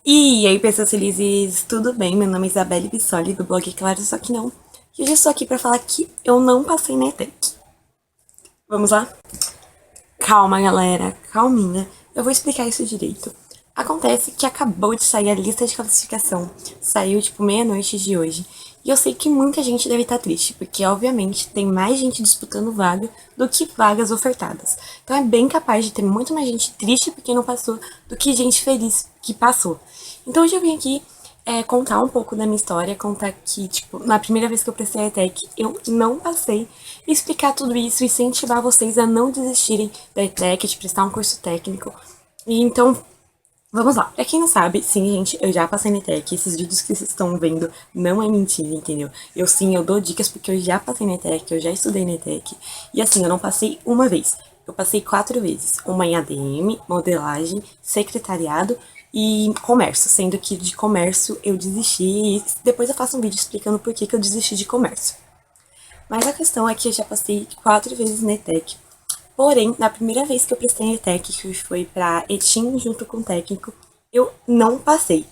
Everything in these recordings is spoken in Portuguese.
E aí, pessoas felizes, tudo bem? Meu nome é Isabelle Bissoli, do blog Claro Só Que Não. E hoje eu estou aqui para falar que eu não passei na ETEC. Vamos lá? Calma, galera, calminha. Eu vou explicar isso direito. Acontece que acabou de sair a lista de classificação. Saiu, tipo, meia-noite de hoje. E eu sei que muita gente deve estar triste, porque, obviamente, tem mais gente disputando vaga do que vagas ofertadas. Então é bem capaz de ter muito mais gente triste porque não passou do que gente feliz que passou. Então hoje eu vim aqui contar um pouco da minha história, contar que, tipo, na primeira vez que eu prestei a ETEC, eu não passei, explicar tudo isso, incentivar vocês a não desistirem da ETEC, de prestar um curso técnico. E então, vamos lá. Pra quem não sabe, sim, gente, eu já passei na ETEC, esses vídeos que vocês estão vendo não é mentira, entendeu? Eu dou dicas porque eu já passei na ETEC, eu já estudei na ETEC, e assim, eu não passei uma vez. Eu passei 4 vezes, uma em ADM, modelagem, secretariado e comércio, sendo que de comércio eu desisti e depois eu faço um vídeo explicando por que eu desisti de comércio. Mas a questão é que eu já passei 4 vezes na ETEC. Porém, na primeira vez que eu prestei a ETEC, que foi para ETIM junto com o técnico, eu não passei.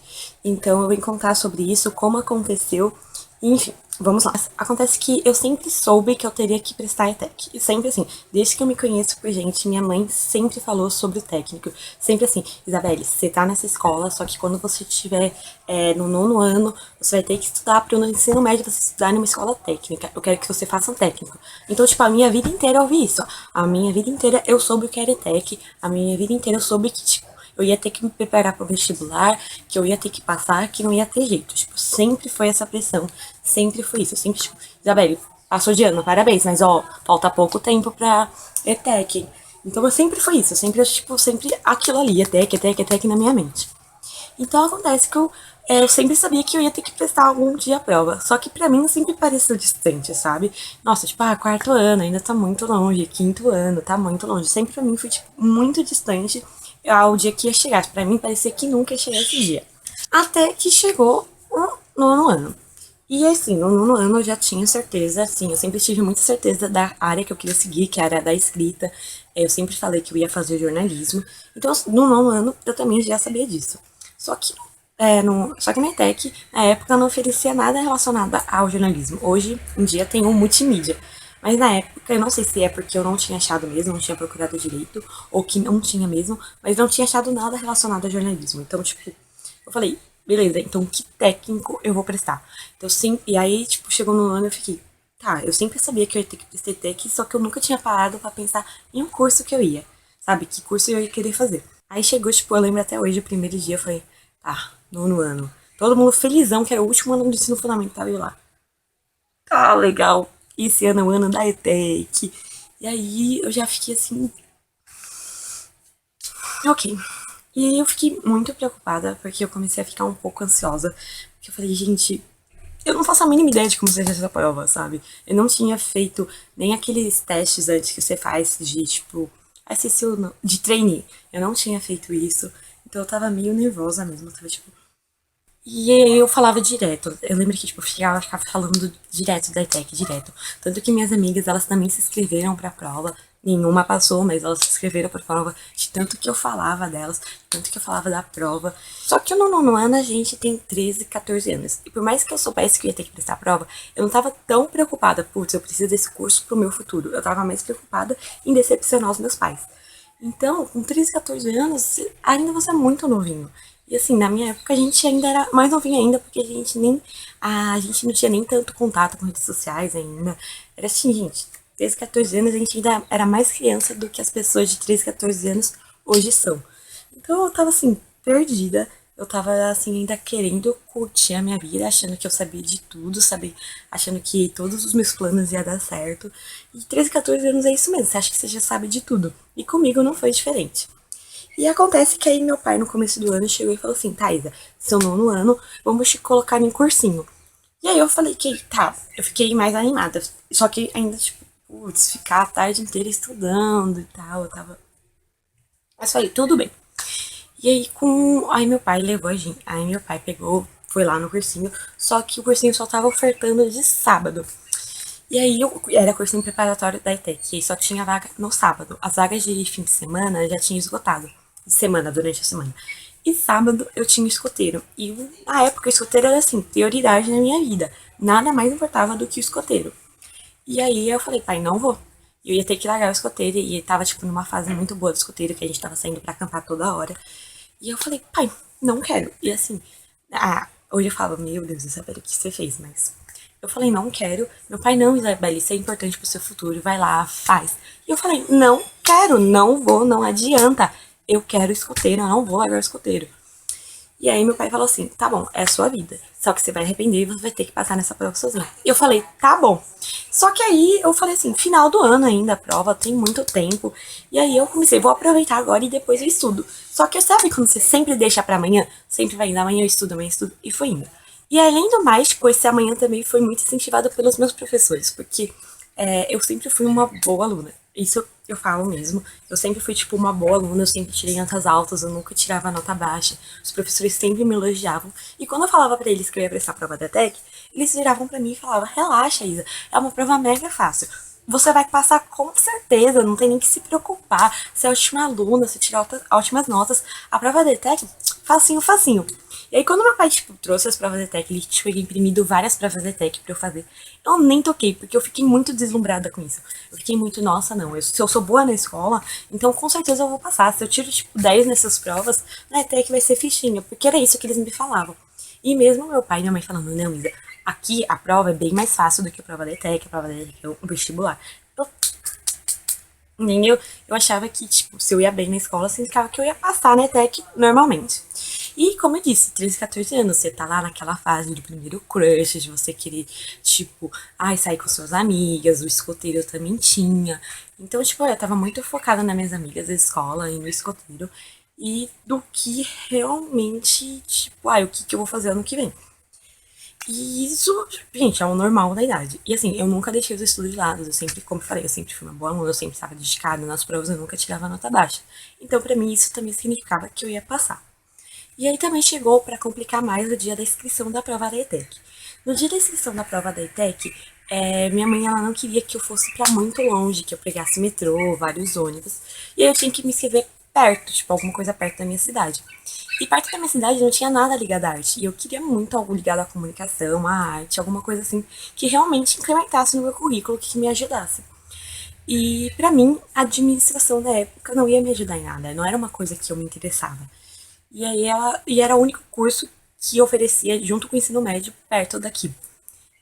Então eu vou contar sobre isso, como aconteceu, enfim, vamos lá. Acontece que eu sempre soube que eu teria que prestar ETEC. E sempre assim, desde que eu me conheço por gente, minha mãe sempre falou sobre o técnico. Sempre assim, Isabelle, você tá nessa escola, só que quando você estiver no nono ano, você vai ter que estudar para o ensino médio você estudar numa escola técnica. Eu quero que você faça um técnico. Então, tipo, a minha vida inteira eu ouvi isso. A minha vida inteira eu soube o que era ETEC. A minha vida inteira eu soube que, tipo, eu ia ter que me preparar para o vestibular, que eu ia ter que passar, que não ia ter jeito. Tipo, sempre foi essa pressão. Sempre foi isso. Eu sempre, tipo, Isabelle, passou de ano, parabéns, mas ó, falta pouco tempo pra ETEC. Então eu sempre foi isso. Eu sempre, tipo, sempre aquilo ali, ETEC, ETEC, ETEC na minha mente. Então acontece que eu sempre sabia que eu ia ter que prestar algum dia a prova. Só que pra mim sempre pareceu distante, sabe? Nossa, tipo, quarto ano ainda tá muito longe, quinto ano tá muito longe. Sempre pra mim foi, tipo, muito distante ao dia que ia chegar. Pra mim parecia que nunca ia chegar esse dia. Até que chegou o nono ano. E assim, no nono ano eu já tinha certeza, assim, eu sempre tive muita certeza da área que eu queria seguir, que era a da escrita. Eu sempre falei que eu ia fazer jornalismo. Então, no nono ano, eu também já sabia disso. Só que, só que na ETEC, na época, não oferecia nada relacionado ao jornalismo. Hoje em dia tem um multimídia. Mas na época, eu não sei se é porque eu não tinha achado mesmo, não tinha procurado direito, ou que não tinha mesmo, mas não tinha achado nada relacionado ao jornalismo. Então, tipo, eu falei, beleza, então que técnico eu vou prestar? Então, sim, e aí, tipo, chegou no ano e eu fiquei, tá, eu sempre sabia que eu ia ter que prestar TEC, só que eu nunca tinha parado pra pensar em um curso que eu ia, sabe? Que curso eu ia querer fazer. Aí chegou, tipo, eu lembro até hoje, o primeiro dia, eu falei, tá, nono ano. Todo mundo felizão, que era o último ano do ensino fundamental, e eu lá, tá, legal, esse ano é o ano da ETEC. E aí eu já fiquei assim, ok. E aí eu fiquei muito preocupada, porque eu comecei a ficar um pouco ansiosa. Porque eu falei, gente, eu não faço a mínima ideia de como seja essa prova, sabe? Eu não tinha feito nem aqueles testes antes que você faz de, tipo, SSU, de trainee. Eu não tinha feito isso. Então eu tava meio nervosa mesmo. Eu tava, tipo, e eu falava direto. Eu lembro que, tipo, eu ficava falando direto da ETEC, direto. Tanto que minhas amigas, elas também se inscreveram pra prova. Nenhuma passou, mas elas se inscreveram pra prova. De tanto que eu falava delas, tanto que eu falava da prova. Só que no nono ano a gente tem 13, 14 anos. E por mais que eu soubesse que eu ia ter que prestar a prova, eu não tava tão preocupada, putz, eu preciso desse curso pro meu futuro. Eu tava mais preocupada em decepcionar os meus pais. Então, com 13, 14 anos, ainda você é muito novinho. E assim, na minha época a gente ainda era mais novinho ainda, porque a gente não tinha nem tanto contato com redes sociais ainda. Era assim, gente, 13, 14 anos a gente ainda era mais criança do que as pessoas de 13, 14 anos hoje são. Então eu tava assim, perdida. Eu tava assim, ainda querendo curtir a minha vida, achando que eu sabia de tudo, achando que todos os meus planos iam dar certo. E 13, 14 anos é isso mesmo, você acha que você já sabe de tudo. E comigo não foi diferente. E acontece que aí meu pai, no começo do ano, chegou e falou assim, Thaisa, seu nono ano, vamos te colocar em cursinho. E aí eu falei que, tá, eu fiquei mais animada. Só que ainda, tipo, putz, ficar a tarde inteira estudando e tal, eu tava... Mas falei, tudo bem. E aí com. Aí meu pai levou a gente. Aí meu pai pegou, foi lá no cursinho, só que o cursinho só tava ofertando de sábado. E aí eu era cursinho preparatório da ETEC, e aí só tinha vaga no sábado. As vagas de fim de semana já tinha esgotado. De semana, durante a semana. E sábado eu tinha escoteiro. E na época o escoteiro era assim, prioridade na minha vida. Nada mais importava do que o escoteiro. E aí eu falei, pai, não vou. Eu ia ter que largar o escoteiro e tava, tipo, numa fase muito boa do escoteiro, que a gente tava saindo pra acampar toda hora. E eu falei, pai, não quero. E assim, hoje eu falo, meu Deus, Isabela, o que você fez? Mas eu falei, não quero. Meu pai, não, Isabela, isso é importante pro seu futuro, vai lá, faz. E eu falei, não quero, não vou, não adianta. Eu quero escoteiro, eu não vou largar o escoteiro. E aí meu pai falou assim, tá bom, é a sua vida. Só que você vai arrepender e você vai ter que passar nessa prova sozinho. E eu falei, tá bom. Só que aí eu falei assim, final do ano ainda a prova, tem muito tempo. E aí eu comecei, vou aproveitar agora e depois eu estudo. Só que sabe quando você sempre deixa pra amanhã? Sempre vai indo, amanhã eu estudo, amanhã eu estudo. E foi indo. E além do mais, tipo, esse amanhã também foi muito incentivado pelos meus professores, porque eu sempre fui uma boa aluna. Isso eu falo mesmo. Eu sempre fui, tipo, uma boa aluna, eu sempre tirei notas altas, eu nunca tirava nota baixa. Os professores sempre me elogiavam. E quando eu falava pra eles que eu ia prestar a prova da TEC, eles viravam pra mim e falavam, relaxa, Isa, é uma prova mega fácil. Você vai passar com certeza, não tem nem que se preocupar. Você é ótima aluna, você tira ótimas notas. A prova da TEC, facinho, facinho. E aí, quando meu pai, tipo, trouxe as provas de ETEC, ele tinha imprimido várias provas de ETEC pra eu fazer. Eu nem toquei, porque eu fiquei muito deslumbrada com isso. Eu fiquei muito, nossa, não, se eu sou boa na escola, então com certeza eu vou passar. Se eu tiro, tipo, 10 nessas provas, na ETEC vai ser fichinha, porque era isso que eles me falavam. E mesmo meu pai e minha mãe falando, não, Isa, aqui a prova é bem mais fácil do que a prova da ETEC, a prova da ETEC é um vestibular. Entendeu? Eu achava que, tipo, se eu ia bem na escola, significava que eu ia passar na ETEC normalmente. E, como eu disse, 13, 14 anos, você tá lá naquela fase do primeiro crush, de você querer, tipo, ai, sair com suas amigas, o escoteiro eu também tinha. Então, tipo, eu tava muito focada nas minhas amigas da escola e no escoteiro. E do que realmente, tipo, ai, o que, que eu vou fazer ano que vem. E isso, gente, é o normal da idade. E assim, eu nunca deixei os estudos de lado. Eu sempre, como eu falei, eu sempre fui uma boa aluna, eu sempre estava dedicada nas provas, eu nunca tirava nota baixa. Então, pra mim, isso também significava que eu ia passar. E aí também chegou para complicar mais o dia da inscrição da prova da ETEC. No dia da inscrição da prova da ETEC, minha mãe ela não queria que eu fosse para muito longe, que eu pegasse metrô, vários ônibus. E aí eu tinha que me inscrever perto, tipo, alguma coisa perto da minha cidade. E perto da minha cidade não tinha nada ligado à arte. E eu queria muito algo ligado à comunicação, à arte, alguma coisa assim, que realmente incrementasse no meu currículo, que me ajudasse. E pra mim, a administração da época não ia me ajudar em nada, não era uma coisa que eu me interessava. E era o único curso que oferecia junto com o ensino médio perto daqui.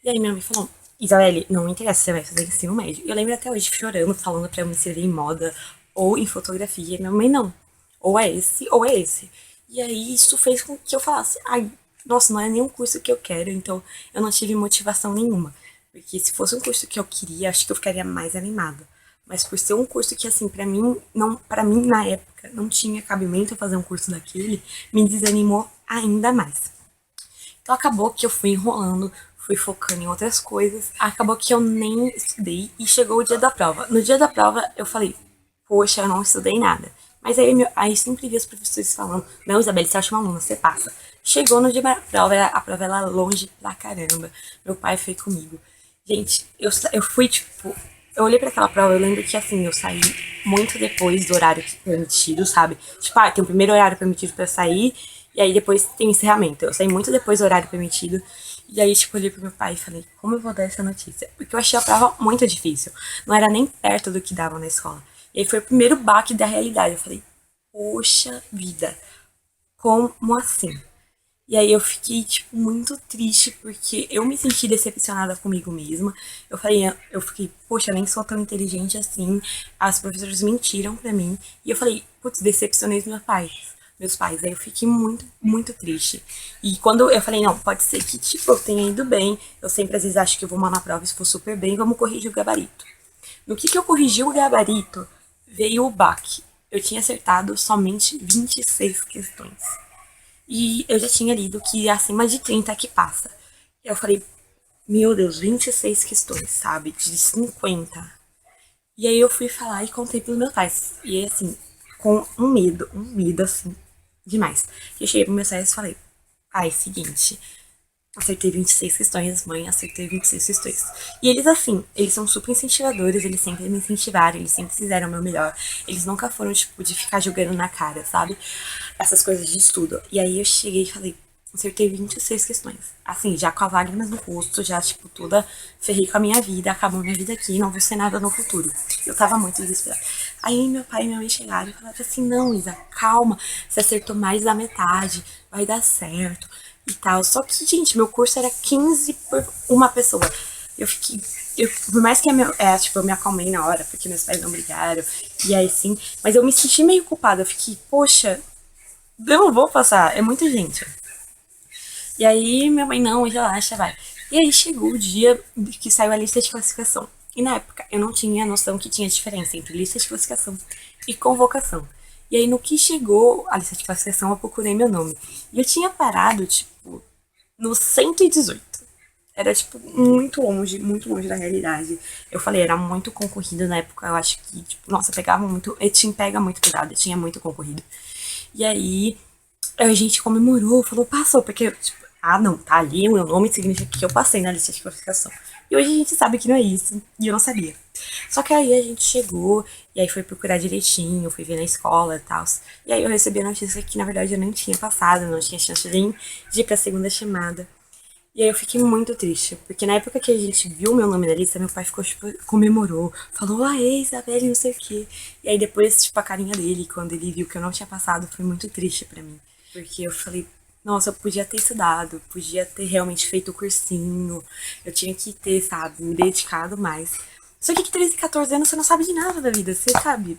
E aí minha mãe falou, Isabelle, não me interessa, você vai fazer ensino médio. Eu lembro até hoje chorando, falando pra eu me inscrever em moda ou em fotografia. E minha mãe, não. Ou é esse, ou é esse. E aí isso fez com que eu falasse, ai, nossa, não é nenhum curso que eu quero, então eu não tive motivação nenhuma. Porque se fosse um curso que eu queria, acho que eu ficaria mais animada. Mas por ser um curso que, assim, pra mim, não, para mim, na época, não tinha cabimento eu fazer um curso daquele, me desanimou ainda mais. Então acabou que eu fui enrolando, fui focando em outras coisas, acabou que eu nem estudei e chegou o dia da prova. No dia da prova eu falei, poxa, eu não estudei nada. Mas aí sempre vi os professores falando, não, Isabelle, você é ótima aluna, você passa. Chegou no dia da prova, a prova era longe pra caramba. Meu pai foi comigo. Gente, eu fui, tipo, eu olhei pra aquela prova, eu lembro que, assim, eu saí muito depois do horário permitido, sabe? Tipo, tem o primeiro horário permitido pra sair, e aí depois tem encerramento. Eu saí muito depois do horário permitido, e aí, tipo, eu olhei pro meu pai e falei, como eu vou dar essa notícia? Porque eu achei a prova muito difícil. Não era nem perto do que davam na escola. E aí foi o primeiro baque da realidade. Eu falei, poxa vida, como assim? E aí eu fiquei, tipo, muito triste, porque eu me senti decepcionada comigo mesma. Eu fiquei, poxa, eu nem sou tão inteligente assim. As professoras mentiram pra mim. E eu falei, putz, decepcionei os meus pais. Meus pais. Aí eu fiquei muito, muito triste. E quando eu falei, não, pode ser que, tipo, eu tenha ido bem. Eu sempre, às vezes, acho que eu vou mal na prova, se for super bem, vamos corrigir o gabarito. No que eu corrigi o gabarito, veio o baque. Eu tinha acertado somente 26 questões. E eu já tinha lido que acima de 30 é que passa. Eu falei, meu Deus, 26 questões, sabe? De 50. E aí eu fui falar e contei pros meus pais. E assim, com um medo, assim, demais. E eu cheguei pros meus pais e falei, pai, seguinte, acertei 26 questões, mãe, acertei 26 questões. E eles, assim, eles são super incentivadores, eles sempre me incentivaram, eles sempre fizeram o meu melhor. Eles nunca foram, tipo, de ficar jogando na cara, sabe? essas coisas de estudo. E aí eu cheguei e falei, acertei 26 questões. Assim, já com as lágrimas no rosto, já, tipo, toda ferrei com a minha vida, acabou minha vida aqui, não vou ser nada no futuro. Eu tava muito desesperada. Aí meu pai e minha mãe chegaram e falaram assim, não, Isa, calma, você acertou mais da metade, vai dar certo e tal. Só que, gente, meu curso era 15 por uma pessoa. Eu fiquei. Por mais que tipo, eu me acalmei na hora, porque meus pais não brigaram, e aí sim, mas eu me senti meio culpada. Eu fiquei, poxa, eu não vou passar, é muita gente. E aí minha mãe, não, relaxa, vai. E aí chegou o dia que saiu a lista de classificação. E na época eu não tinha noção que tinha diferença entre lista de classificação e convocação. E aí no que chegou a lista de classificação eu procurei meu nome. E eu tinha parado, tipo, no 118. Era, tipo, muito longe da realidade. Eu falei, era muito concorrido na época. Eu acho que, tipo, nossa, pegava muito. Etim pega muito pesado, tinha muito concorrido. E aí, a gente comemorou, falou, passou, porque, tipo, ah, não, tá ali, o meu nome significa que eu passei na lista de classificação. E hoje a gente sabe que não é isso, e eu não sabia. Só que aí a gente chegou, e aí foi procurar direitinho, fui ver na escola e tal. E aí eu recebi a notícia que, na verdade, eu nem tinha passado, não tinha chance nem de ir pra segunda chamada. E aí eu fiquei muito triste, porque na época que a gente viu meu nome na lista, meu pai ficou, tipo, comemorou, falou, aê, Isabelle, não sei o quê. E aí depois, tipo, a carinha dele, quando ele viu que eu não tinha passado, foi muito triste pra mim. Porque eu falei, nossa, eu podia ter estudado, podia ter realmente feito o cursinho, eu tinha que ter, sabe, me dedicado mais. Só que 13 e 14 anos você não sabe de nada da vida, você sabe.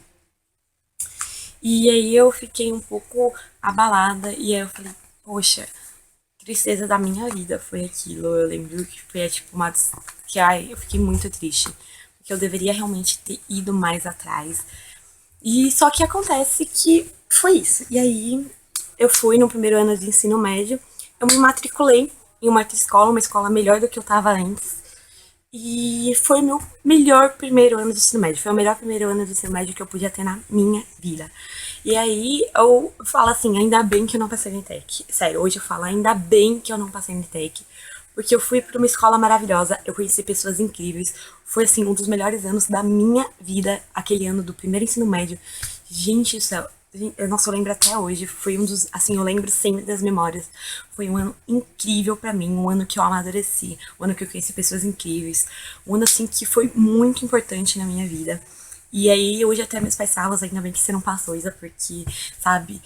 E aí eu fiquei um pouco abalada, e aí eu falei, poxa, tristeza da minha vida foi aquilo. Eu lembro que foi tipo uma. Que ai, eu fiquei muito triste. Porque eu deveria realmente ter ido mais atrás. E só que acontece que foi isso. E aí eu fui no primeiro ano de ensino médio, eu me matriculei em uma escola melhor do que eu tava antes. E foi meu melhor primeiro ano de ensino médio. Foi o melhor primeiro ano de ensino médio que eu podia ter na minha vida. E aí eu falo assim, ainda bem que eu não passei no ITEC. Sério, hoje eu falo, ainda bem que eu não passei no ITEC. Porque eu fui para uma escola maravilhosa, eu conheci pessoas incríveis. Foi assim, um dos melhores anos da minha vida, aquele ano do primeiro ensino médio. Gente do céu, nossa, eu lembro até hoje, foi um dos, assim, eu lembro sempre das memórias. Foi um ano incrível pra mim, um ano que eu amadureci, um ano que eu conheci pessoas incríveis, um ano, assim, que foi muito importante na minha vida. E aí, hoje até meus pais falam, ainda bem que você não passou, Isa, porque, sabe,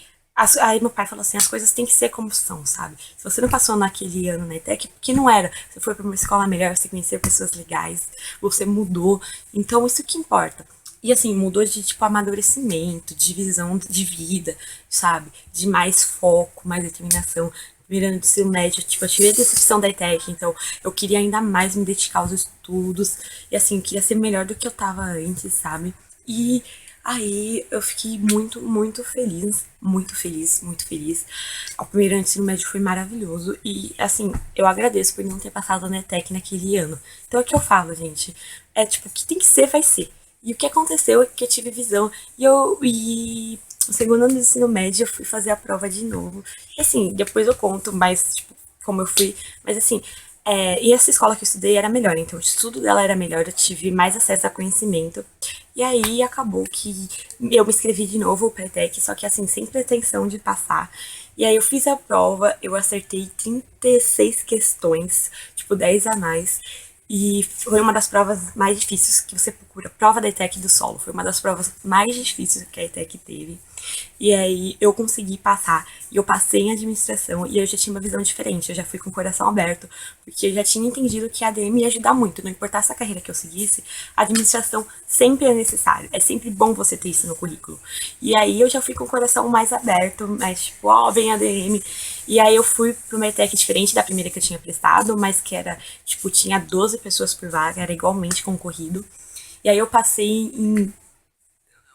aí meu pai falou assim, as coisas têm que ser como são, sabe? Se você não passou naquele ano na ETEC, porque não era. Você foi pra uma escola melhor, você conheceu pessoas legais, você mudou. Então, isso que importa. E assim, mudou de tipo amadurecimento, de visão de vida, sabe? De mais foco, mais determinação. Virando de ensino médio, tipo, eu tive a decepção da ETEC, então eu queria ainda mais me dedicar aos estudos. E assim, eu queria ser melhor do que eu tava antes, sabe? E aí eu fiquei muito feliz, muito feliz, muito feliz. O primeiro ano de ensino médio foi maravilhoso. E assim, eu agradeço por não ter passado na ETEC naquele ano. Então é o que eu falo, gente. É tipo, o que tem que ser, vai ser. E o que aconteceu é que eu tive visão e no segundo ano do ensino médio eu fui fazer a prova de novo. E assim, depois eu conto mais, tipo, como eu fui. Mas assim, e essa escola que eu estudei era melhor, então o estudo dela era melhor, eu tive mais acesso a conhecimento. E aí acabou que eu me inscrevi de novo para ETEC, só que assim, sem pretensão de passar. E aí eu fiz a prova, eu acertei 36 questões, tipo 10 a mais. E foi uma das provas mais difíceis que você procura. Prova da ETEC do solo. Foi uma das provas mais difíceis que a ETEC teve. E aí eu consegui passar. E eu passei em administração e eu já tinha uma visão diferente. Eu já fui com o coração aberto. Porque eu já tinha entendido que a ADM ia ajudar muito. Não importasse a carreira que eu seguisse, a administração sempre é necessário. É sempre bom você ter isso no currículo. E aí eu já fui com o coração mais aberto. Mais tipo, ó, vem a ADM. E aí eu fui para uma ETEC diferente da primeira que eu tinha prestado. Mas que era, tipo, tinha 12 pessoas por vaga. Era igualmente concorrido. E aí eu passei em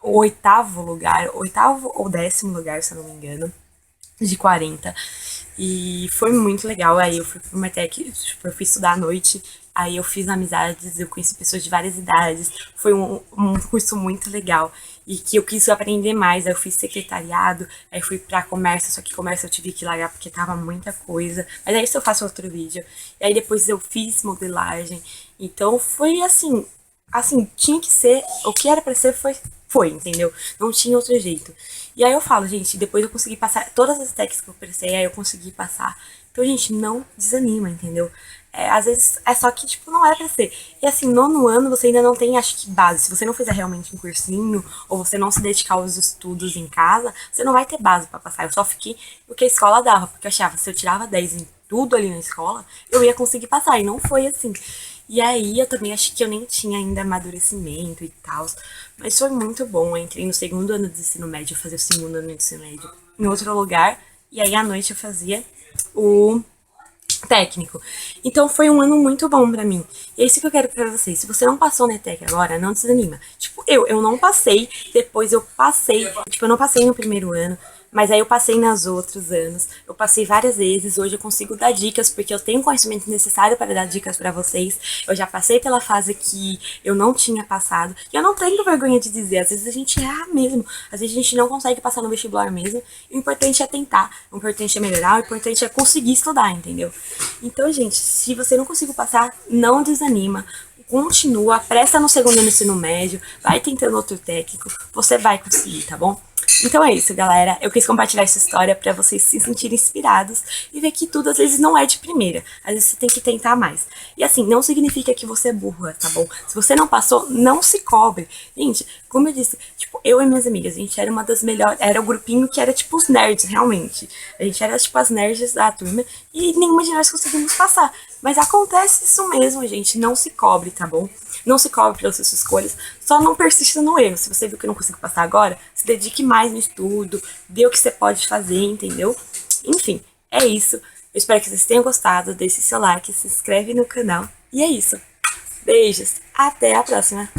oitavo lugar, oitavo ou décimo lugar, se eu não me engano, de 40. E foi muito legal. Aí eu fui pro Metec, tipo, eu fui estudar à noite, aí eu fiz amizades, eu conheci pessoas de várias idades. Foi um curso muito legal e que eu quis aprender mais. Aí eu fiz secretariado, aí fui pra comércio, só que comércio eu tive que largar porque tava muita coisa. Mas aí isso eu faço outro vídeo. E aí depois eu fiz modelagem. Então foi assim, tinha que ser, o que era pra ser foi, entendeu? Não tinha outro jeito. E aí eu falo, gente, depois eu consegui passar todas as técnicas que eu prestei, aí eu consegui passar. Então, gente, não desanima, entendeu? Às vezes é só que, tipo, não é pra ser. E assim, nono ano você ainda não tem, acho que, base. Se você não fizer realmente um cursinho, ou você não se dedicar aos estudos em casa, você não vai ter base pra passar. Eu só fiquei o que a escola dava, porque eu achava, se eu tirava 10 em tudo ali na escola, eu ia conseguir passar. E não foi assim. E aí eu também acho que eu nem tinha ainda amadurecimento e tal. Mas foi muito bom. Eu entrei no segundo ano do ensino médio, eu fazia o segundo ano do ensino médio em outro lugar. E aí à noite eu fazia o técnico. Então foi um ano muito bom pra mim. E é isso que eu quero pra vocês. Se você não passou na ETEC agora, não desanima. Tipo, eu não passei, depois eu passei. Tipo, eu não passei no primeiro ano, mas aí eu passei nos outros anos. Eu passei várias vezes. Hoje eu consigo dar dicas, porque eu tenho conhecimento necessário para dar dicas pra vocês. Eu já passei pela fase que eu não tinha passado. E eu não tenho vergonha de dizer. Às vezes a gente erra mesmo. Às vezes a gente não consegue passar no vestibular mesmo. O importante é tentar. O importante é melhorar. O importante é conseguir estudar, entendeu? Então, gente, se você não conseguiu passar, não desanima. Continua, presta no segundo ano do ensino médio, vai tentando outro técnico, você vai conseguir, tá bom? Então é isso, galera. Eu quis compartilhar essa história para vocês se sentirem inspirados e ver que tudo às vezes não é de primeira. Às vezes você tem que tentar mais. E assim, não significa que você é burra, tá bom? Se você não passou, não se cobre. Gente, como eu disse, tipo, eu e minhas amigas, a gente era uma das melhores, era o grupinho que era tipo os nerds, realmente. A gente era tipo as nerds da turma e nenhuma de nós conseguimos passar. Mas acontece isso mesmo, gente. Não se cobre, tá bom? Não se cobre pelas suas escolhas. Só não persista no erro. Se você viu que não conseguiu passar agora, se dedique mais no estudo. Vê o que você pode fazer, entendeu? Enfim, é isso. Eu espero que vocês tenham gostado. Deixe seu like, se inscreve no canal. E é isso. Beijos. Até a próxima.